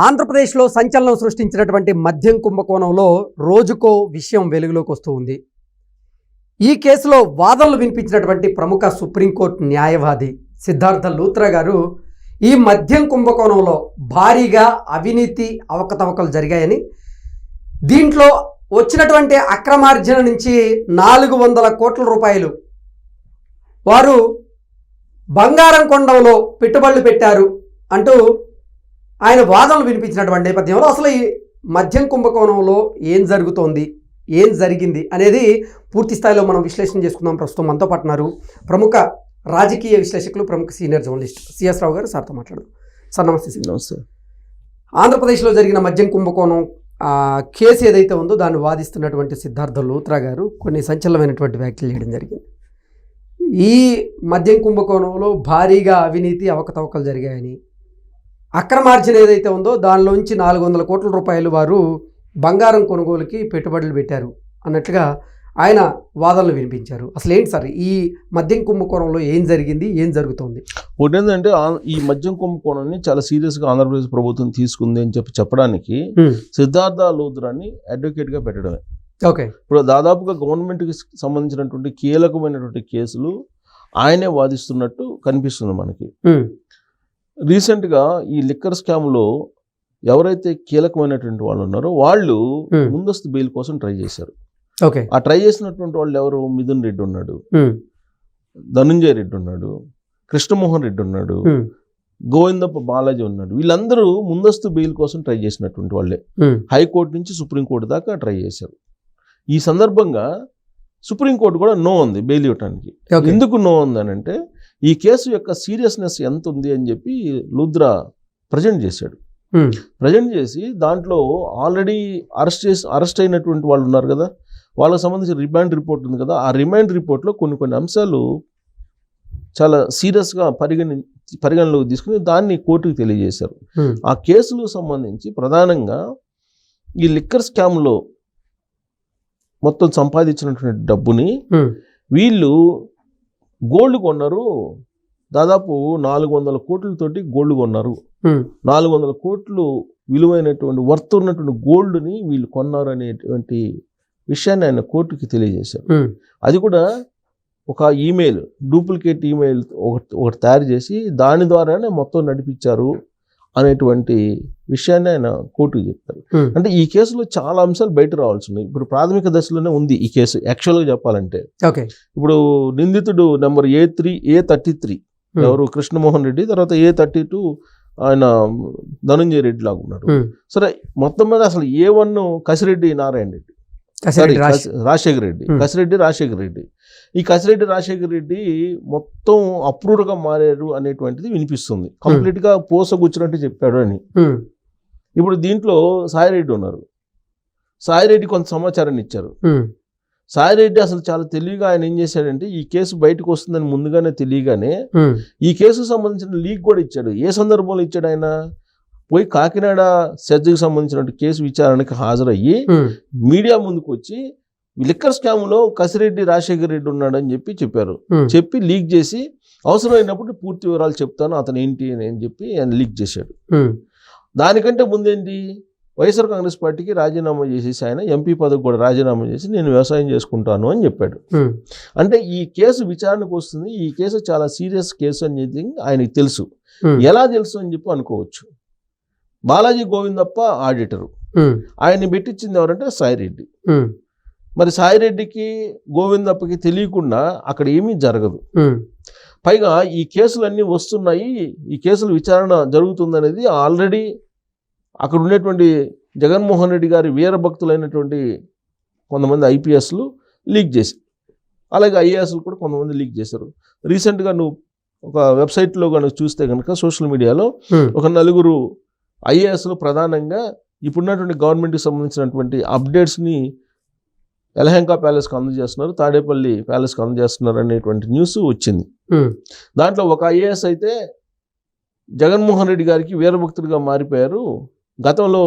ఆంధ్రప్రదేశ్లో సంచలనం సృష్టించినటువంటి మద్యం కుంభకోణంలో రోజుకో విషయం వెలుగులోకి వస్తూ ఉంది. ఈ కేసులో వాదనలు వినిపించినటువంటి ప్రముఖ సుప్రీంకోర్టు న్యాయవాది సిద్ధార్థ లూత్రా గారు ఈ మద్యం కుంభకోణంలో భారీగా అవినీతి అవకతవకలు జరిగాయని, దీంట్లో వచ్చినటువంటి అక్రమార్జన నుంచి 400 కోట్ల రూపాయలు వారు బంగారం కొండంలో పెట్టుబడులు పెట్టారు అంటూ ఆయన వాదనలు వినిపించినటువంటి నేపథ్యంలో అసలు ఈ మద్యం కుంభకోణంలో ఏం జరుగుతోంది, ఏం జరిగింది అనేది పూర్తి స్థాయిలో మనం విశ్లేషణ చేసుకుందాం. ప్రస్తుతం మనతో పాటున్నారు ప్రముఖ రాజకీయ విశ్లేషకులు, ప్రముఖ సీనియర్ జర్నలిస్ట్ సిఎస్ రావు గారు. సార్తో మాట్లాడదాం. సార్ నమస్తే. నమస్తే. ఆంధ్రప్రదేశ్లో జరిగిన మద్యం కుంభకోణం కేసు ఏదైతే ఉందో దాన్ని వాదిస్తున్నటువంటి సిద్ధార్థ లూత్రా గారు కొన్ని సంచలనమైనటువంటి వ్యాఖ్యలు చేయడం జరిగింది. ఈ మద్యం కుంభకోణంలో భారీగా అవినీతి అవకతవకలు జరిగాయని, అక్రమార్జన ఏదైతే ఉందో దానిలోంచి 400 కోట్ల రూపాయలు వారు బంగారం కొనుగోలుకి పెట్టుబడులు పెట్టారు అన్నట్లుగా ఆయన వాదనలు వినిపించారు. అసలు ఏంటి సార్ ఈ మద్యం కుంభకోణంలో ఏం జరిగింది, ఏం జరుగుతోంది? ఒకటి ఏంటంటే ఈ మద్యం కుంభకోణాన్ని చాలా సీరియస్గా ఆంధ్రప్రదేశ్ ప్రభుత్వం తీసుకుంది అని చెప్పడానికి సిద్ధార్థ లూత్రాని అడ్వకేట్గా పెట్టడమే. ఓకే. ఇప్పుడు దాదాపుగా గవర్నమెంట్కి సంబంధించినటువంటి కీలకమైనటువంటి కేసులు ఆయనే వాదిస్తున్నట్టు కనిపిస్తుంది మనకి. రీసెంట్గా ఈ లిక్కర్ స్కామ్లో ఎవరైతే కీలకమైనటువంటి వాళ్ళు ఉన్నారో వాళ్ళు ముందస్తు బెయిల్ కోసం ట్రై చేశారు. ఓకే. ఆ ట్రై చేసినటువంటి వాళ్ళు ఎవరు? మిథున్ రెడ్డి ఉన్నాడు, ధనుంజయ రెడ్డి ఉన్నాడు, కృష్ణమోహన్ రెడ్డి ఉన్నాడు, గోవిందప్ప బాలాజీ ఉన్నాడు. వీళ్ళందరూ ముందస్తు బెయిల్ కోసం ట్రై చేసినటువంటి వాళ్ళే. హైకోర్టు నుంచి సుప్రీంకోర్టు దాకా ట్రై చేశారు. ఈ సందర్భంగా సుప్రీంకోర్టు కూడా నో ఉంది బెయిల్ ఇవ్వటానికి. ఎందుకు నో ఉందనంటే ఈ కేసు యొక్క సీరియస్నెస్ ఎంత ఉంది అని చెప్పి లూత్రా ప్రజెంట్ చేశాడు. ప్రజెంట్ చేసి దాంట్లో ఆల్రెడీ అరెస్ట్ అయినటువంటి వాళ్ళు ఉన్నారు కదా, వాళ్ళకి సంబంధించిన రిమాండ్ రిపోర్ట్ ఉంది కదా, ఆ రిమాండ్ రిపోర్ట్లో కొన్ని అంశాలు చాలా సీరియస్గా పరిగణలోకి తీసుకుని దాన్ని కోర్టుకు తెలియజేశారు. ఆ కేసులకు సంబంధించి ప్రధానంగా ఈ లిక్కర్ స్కామ్లో మొత్తం సంపాదించినటువంటి డబ్బుని వీళ్ళు గోల్డ్ కొన్నారు. దాదాపు 400 కోట్లతోటి గోల్డ్ కొన్నారు. 400 కోట్లు విలువైనటువంటి వర్త్ ఉన్నటువంటి గోల్డ్ని వీళ్ళు కొన్నారు అనేటువంటి విషయాన్ని ఆయన కోర్టుకి తెలియజేశారు. అది కూడా ఒక ఈమెయిల్, డూప్లికేట్ ఈమెయిల్ ఒకటి తయారు చేసి దాని ద్వారానే మొత్తం నడిపించారు అనేటువంటి విషయాన్ని ఆయన కోర్టుకు చెప్పారు. అంటే ఈ కేసులో చాలా అంశాలు బయట రావాల్సి ఉన్నాయి. ఇప్పుడు ప్రాథమిక దశలోనే ఉంది ఈ కేసు యాక్చువల్గా చెప్పాలంటే. ఇప్పుడు నిందితుడు నెంబర్ A33 ఎవరు? కృష్ణమోహన్ రెడ్డి. తర్వాత A32 ఆయన ధనుంజయ రెడ్డి లాగా ఉన్నారు. సరే, మొత్తం మీద అసలు A1 కసిరెడ్డి నారాయణ రెడ్డి, రాజశేఖర రెడ్డి, కసిరెడ్డి రాజశేఖర రెడ్డి. ఈ కసిరెడ్డి రాజశేఖర రెడ్డి మొత్తం అప్రూవ్డ్గా మారారు అనేటువంటిది వినిపిస్తుంది. కంప్లీట్గా పోసగుచ్చినట్టు చెప్పాడు అని. ఇప్పుడు దీంట్లో సాయిరెడ్డి ఉన్నారు. సాయిరెడ్డి కొంత సమాచారాన్ని ఇచ్చారు. సాయిరెడ్డి అసలు చాలా తెలివిగా ఆయన ఏం చేశాడంటే ఈ కేసు బయటకు వస్తుందని ముందుగానే తెలియగానే ఈ కేసుకు సంబంధించిన లీక్ కూడా ఇచ్చాడు. ఏ సందర్భంలో ఇచ్చాడు? ఆయన పోయి కాకినాడ సెర్జ్కి సంబంధించిన కేసు విచారణకి హాజరయ్యి మీడియా ముందుకు వచ్చి లిక్కర్ స్కామ్లో కసిరెడ్డి రాజశేఖర రెడ్డి ఉన్నాడని చెప్పారు. చెప్పి లీక్ చేసి అవసరమైనప్పుడు పూర్తి వివరాలు చెప్తాను అతను ఏంటి అని చెప్పి ఆయన లీక్ చేశాడు. దానికంటే ముందేంటి, వైఎస్ఆర్ కాంగ్రెస్ పార్టీకి రాజీనామా చేసేసి ఆయన ఎంపీ పదవి కూడా రాజీనామా చేసి నేను వ్యవసాయం చేసుకుంటాను అని చెప్పాడు. అంటే ఈ కేసు విచారణకు వస్తుంది, ఈ కేసు చాలా సీరియస్ కేసు అని చెప్పి ఆయనకి తెలుసు. ఎలా తెలుసు అని చెప్పి అనుకోవచ్చు. బాలాజీ గోవిందప్ప ఆడిటరు, ఆయన్ని పెట్టించింది ఎవరంటే సాయిరెడ్డి. మరి సాయిరెడ్డికి గోవిందప్పకి తెలియకుండా అక్కడ ఏమీ జరగదు. పైగా ఈ కేసులన్నీ వస్తున్నాయి, ఈ కేసుల విచారణ జరుగుతుందనేది ఆల్రెడీ అక్కడ ఉండేటువంటి జగన్మోహన్ రెడ్డి గారి వీరభక్తులైనటువంటి కొంతమంది ఐపీఎస్లు లీక్ చేశారు. అలాగే ఐఏఎస్లు కూడా కొంతమంది లీక్ చేశారు. రీసెంట్గా నువ్వు ఒక వెబ్సైట్లో కనుక చూస్తే కనుక సోషల్ మీడియాలో ఒక 4 ఐఏఎస్లు ప్రధానంగా ఇప్పుడున్నటువంటి గవర్నమెంట్కి సంబంధించినటువంటి అప్డేట్స్ని యలహంక ప్యాలెస్కి అందజేస్తున్నారు, తాడేపల్లి ప్యాలెస్కి అందజేస్తున్నారు అనేటువంటి న్యూస్ వచ్చింది. దాంట్లో ఒక ఐఏఎస్ అయితే జగన్మోహన్ రెడ్డి గారికి వీరభక్తుడిగా మారిపోయారు. గతంలో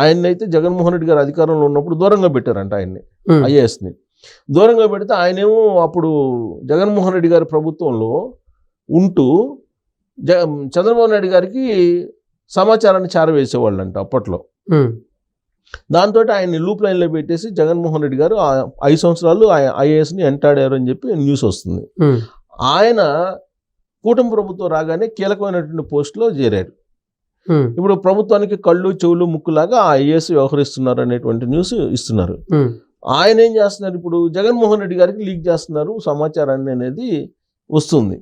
ఆయన్నైతే జగన్మోహన్ రెడ్డి గారు అధికారంలో ఉన్నప్పుడు దూరంగా పెట్టారంట. ఆయన్ని ఐఏఎస్ని దూరంగా పెడితే ఆయనేమో అప్పుడు జగన్మోహన్ రెడ్డి గారి ప్రభుత్వంలో ఉంటూ చంద్రబాబు నాయుడు గారికి సమాచారాన్ని చేరవేసేవాళ్ళంట అప్పట్లో. దాంతో ఆయన్ని లూప్ లైన్లో పెట్టేసి జగన్మోహన్ రెడ్డి గారు 5 సంవత్సరాలు ఐఏఎస్ని ఎంటాడారు అని చెప్పి న్యూస్ వస్తుంది. ఆయన కూటమి ప్రభుత్వం రాగానే కీలకమైనటువంటి పోస్టులో చేరారు. ఇప్పుడు ప్రభుత్వానికి కళ్ళు చెవులు ముక్కులాగా ఆ ఐఏఎస్ వ్యవహరిస్తున్నారు అనేటువంటి న్యూస్ ఇస్తున్నారు. ఆయన ఏం చేస్తున్నారు, ఇప్పుడు జగన్మోహన్ రెడ్డి గారికి లీక్ చేస్తున్నారు సమాచారాన్ని అనేది వస్తుంది.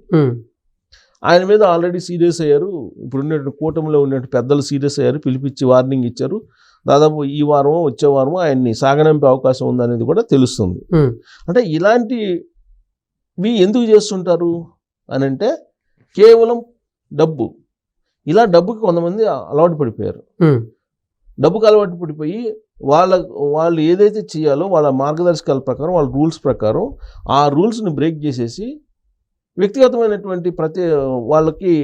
ఆయన మీద ఆల్రెడీ సీరియస్ అయ్యారు. ఇప్పుడు ఉన్నటువంటి కూటమిలో ఉన్నటువంటి పెద్దలు సీరియస్ అయ్యారు, పిలిపించి వార్నింగ్ ఇచ్చారు. దాదాపు ఈ వారమో వచ్చే వారమో ఆయన్ని సాగనంపే అవకాశం ఉందనేది కూడా తెలుస్తుంది. అంటే ఇలాంటివి ఎందుకు చేస్తుంటారు అని అంటే కేవలం డబ్బు. ఇలా డబ్బుకి కొంతమంది అలవాటు పడిపోయారు. డబ్బుకి అలవాటు పడిపోయి వాళ్ళు ఏదైతే చేయాలో వాళ్ళ మార్గదర్శకాల ప్రకారం, వాళ్ళ రూల్స్ ప్రకారం ఆ రూల్స్ని బ్రేక్ చేసేసి వ్యక్తిగతమైనటువంటి వాళ్ళకి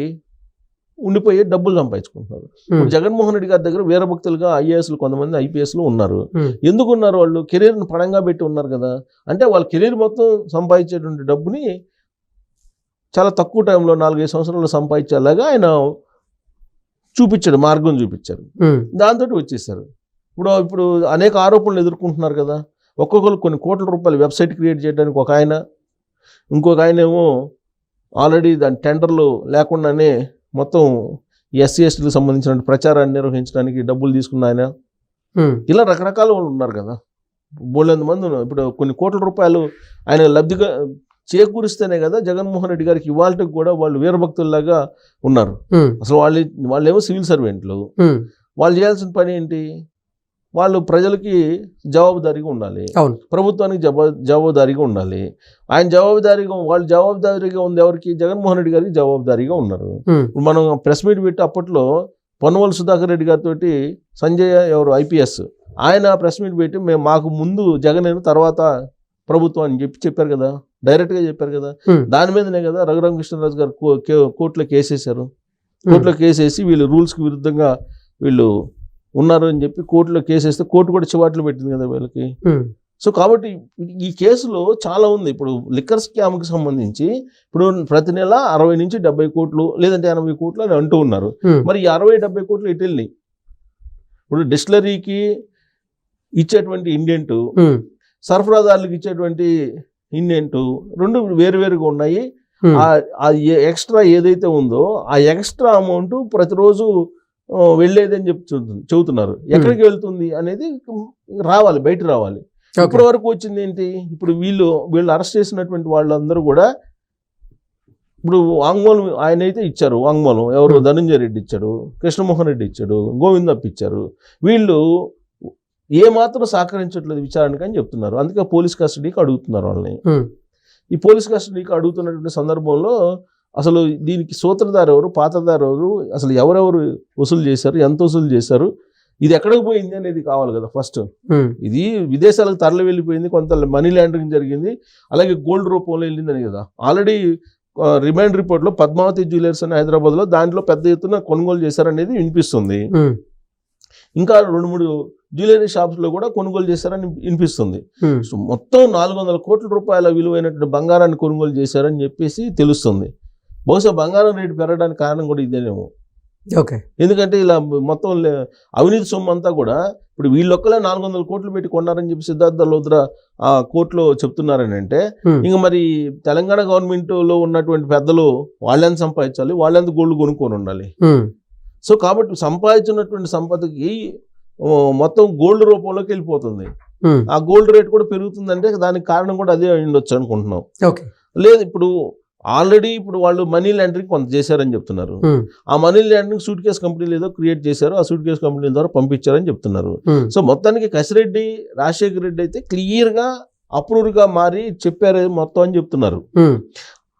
ఉండిపోయి డబ్బులు సంపాదించుకుంటున్నారు. ఇప్పుడు జగన్మోహన్ రెడ్డి గారి దగ్గర వీరభక్తులుగా ఐఏఎస్లు కొంతమంది ఐపీఎస్లు ఉన్నారు. ఎందుకు ఉన్నారు? వాళ్ళు కెరీర్ని పణంగా పెట్టి ఉన్నారు కదా. అంటే వాళ్ళ కెరీర్ మొత్తం సంపాదించేటువంటి డబ్బుని చాలా తక్కువ టైంలో 4-5 సంవత్సరాలు సంపాదించేలాగా ఆయన మార్గం చూపించారు. దాంతో వచ్చేసారు. ఇప్పుడు అనేక ఆరోపణలు ఎదుర్కొంటున్నారు కదా. ఒక్కొక్కరు కొన్ని కోట్ల రూపాయలు వెబ్సైట్ క్రియేట్ చేయడానికి ఒక ఆయన, ఇంకొక ఆయన ఏమో ఆల్రెడీ దాని టెండర్లు లేకుండానే మొత్తం ఎస్సీ ఎస్టీలకు సంబంధించిన ప్రచారాన్ని నిర్వహించడానికి డబ్బులు తీసుకున్న ఆయన, ఇలా రకరకాల వాళ్ళు ఉన్నారు కదా. బోలెంత మంది ఉన్నారు. ఇప్పుడు కొన్ని కోట్ల రూపాయలు ఆయన లబ్ధిగా చేకూరిస్తేనే కదా జగన్మోహన్ రెడ్డి గారికి ఇవాళకి కూడా వాళ్ళు వీరభక్తుల్లాగా ఉన్నారు. అసలు వాళ్ళేమో సివిల్ సర్వెంట్లు. వాళ్ళు చేయాల్సిన పని ఏంటి? వాళ్ళు ప్రజలకి జవాబుదారీగా ఉండాలి, ప్రభుత్వానికి జవాబుదారీగా ఉండాలి. వాళ్ళు జవాబుదారీగా ఉంది ఎవరికి? జగన్మోహన్ రెడ్డి గారికి జవాబుదారీగా ఉన్నారు. మనం ప్రెస్ మీట్ పెట్టి అప్పట్లో పొన్నవోలు సుధాకర్ రెడ్డి గారితో సంజయ్ ఎవరు ఐపీఎస్ ఆయన ప్రెస్ మీట్ పెట్టి మాకు ముందు జగన్ తర్వాత ప్రభుత్వం అని చెప్పారు కదా, డైరెక్ట్గా చెప్పారు కదా. దాని మీదనే కదా రఘురామకృష్ణరాజు గారు కోర్టులో కేసేశారు. కోర్టులో కేసేసి వీళ్ళు రూల్స్కి విరుద్ధంగా వీళ్ళు ఉన్నారు అని చెప్పి కోర్టులో కేసేస్తే కోర్టు కూడా చివాట్లు పెట్టింది కదా వీళ్ళకి. సో కాబట్టి ఈ కేసులో చాలా ఉంది. ఇప్పుడు లిక్కర్ స్కామ్కి సంబంధించి ఇప్పుడు ప్రతి నెల 60 నుంచి 70 కోట్లు లేదంటే 80 కోట్లు అని అంటూ ఉన్నారు. మరి ఈ 60-70 కోట్లు ఎటు వెళ్ళినాయి? ఇప్పుడు డిస్టిలరీకి ఇచ్చేటువంటి ఇండెంట్, సరఫరాదారులకు ఇచ్చేటువంటి ఇండెంట్ రెండు వేరువేరుగా ఉన్నాయి. ఆ ఎక్స్ట్రా ఏదైతే ఉందో ఆ ఎక్స్ట్రా అమౌంట్ ప్రతిరోజు వెళ్ళేదని చెబుతున్నారు. ఎక్కడికి వెళ్తుంది అనేది రావాలి, బయట రావాలి. ఇప్పటి వరకు వచ్చింది ఏంటి? ఇప్పుడు వీళ్ళు అరెస్ట్ చేసినటువంటి వాళ్ళందరూ కూడా ఇప్పుడు వాంగ్మూలం ఆయన అయితే ఇచ్చారు. వాంగ్మూలం ఎవరు? ధనంజయ రెడ్డి ఇచ్చాడు, కృష్ణమోహన్ రెడ్డి ఇచ్చాడు, గోవిందప్ప ఇచ్చారు. వీళ్ళు ఏమాత్రం సహకరించట్లేదు విచారణకు అని చెప్తున్నారు. అందుకే పోలీస్ కస్టడీకి అడుగుతున్నారు వాళ్ళని. ఈ పోలీస్ కస్టడీకి అడుగుతున్నటువంటి సందర్భంలో అసలు దీనికి సూత్రధారు ఎవరు, పాత్రధారు ఎవరు, అసలు ఎవరెవరు వసూలు చేశారు, ఎంత వసూలు చేశారు, ఇది ఎక్కడికి పోయింది అనేది కావాలి కదా ఫస్ట్. ఇది విదేశాలకు తరలి వెళ్ళిపోయింది, కొంత మనీ లాండరింగ్ జరిగింది, అలాగే గోల్డ్ రూపంలో వెళ్ళిందని కదా. ఆల్రెడీ రిమైండ్ రిపోర్ట్లో పద్మావతి జ్యువెలర్స్ అని హైదరాబాద్లో దాంట్లో పెద్ద ఎత్తున కొనుగోలు చేశారనేది వినిపిస్తుంది. ఇంకా 2-3 జ్యువెలరీ షాప్స్లో కూడా కొనుగోలు చేశారని వినిపిస్తుంది. సో మొత్తం 400 కోట్ల రూపాయల విలువైనటువంటి బంగారాన్ని కొనుగోలు చేశారని చెప్పేసి తెలుస్తుంది. బహుశా బంగారం రేటు పెరగడానికి కారణం కూడా ఇదేనేమో. ఎందుకంటే ఇలా మొత్తం అవినీతి సొమ్ము అంతా కూడా ఇప్పుడు వీళ్ళొక్కలే 400 కోట్లు పెట్టి కొన్నారని చెప్పి సిద్ధార్థ లోద్రా ఆ కోర్టులో చెప్తున్నారని అంటే, ఇంక మరి తెలంగాణ గవర్నమెంట్లో ఉన్నటువంటి పెద్దలు వాళ్ళెంత సంపాదించాలి, వాళ్ళెంత గోల్డ్ కొనుక్కొని ఉండాలి. సో కాబట్టి సంపాదించినటువంటి సంపదకి మొత్తం గోల్డ్ రూపంలోకి వెళ్ళిపోతుంది. ఆ గోల్డ్ రేట్ కూడా పెరుగుతుందంటే దానికి కారణం కూడా అదే ఉండొచ్చు అనుకుంటున్నాం. లేదు ఇప్పుడు ఆల్రెడీ ఇప్పుడు వాళ్ళు మనీ లాండరింగ్ కొంత చేశారని చెప్తున్నారు. ఆ మనీ లాండరింగ్ సూట్ కేసు కంపెనీలు ఏదో క్రియేట్ చేశారు, ఆ సూట్ కేసు కంపెనీల ద్వారా పంపించారని చెప్తున్నారు. సో మొత్తానికి కసిరెడ్డి, రాజశేఖర రెడ్డి అయితే క్లియర్గా అప్రూవ్గా మారి చెప్పారు మొత్తం అని చెప్తున్నారు.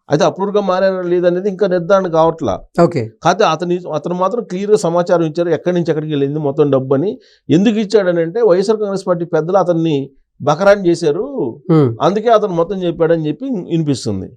అయితే అప్రూవ్గా మారారా లేదనేది ఇంకా నిర్ధారణ కావట్లా. కాకపోతే అతను మాత్రం క్లియర్గా సమాచారం ఇచ్చారు ఎక్కడి నుంచి ఎక్కడికి వెళ్ళింది మొత్తం డబ్బు అని. ఎందుకు ఇచ్చాడని అంటే వైఎస్ఆర్ కాంగ్రెస్ పార్టీ పెద్దలు అతన్ని బకరాన్ చేశారు, అందుకే అతను మొత్తం చెప్పాడని చెప్పి వినిపిస్తుంది.